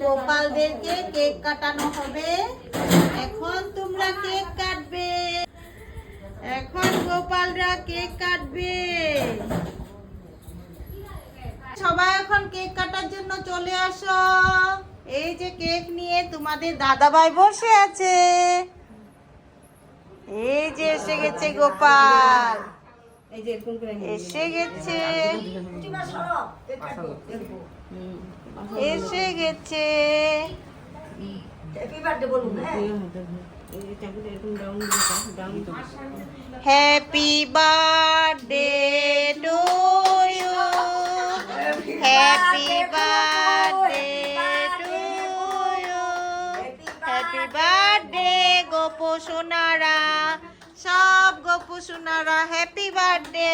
গোপালদেরকে cake কাটানো হবে। এখন তোমরা কেক কাটবে, এখন গোপালরা কেক কাটবে। সবাই এখন কেক কাটার জন্য চলে আসো। এই যে কেক নিয়ে তোমাদের দাদাভাই বসে আছে। এই যে এসে গেছে গোপাল, এসে গেছে, এসে গেছে। Happy birthday to you, happy birthday to you, happy birthday Gopu সোনারা, সব গোপু সোনারা হ্যাপি বার্থডে।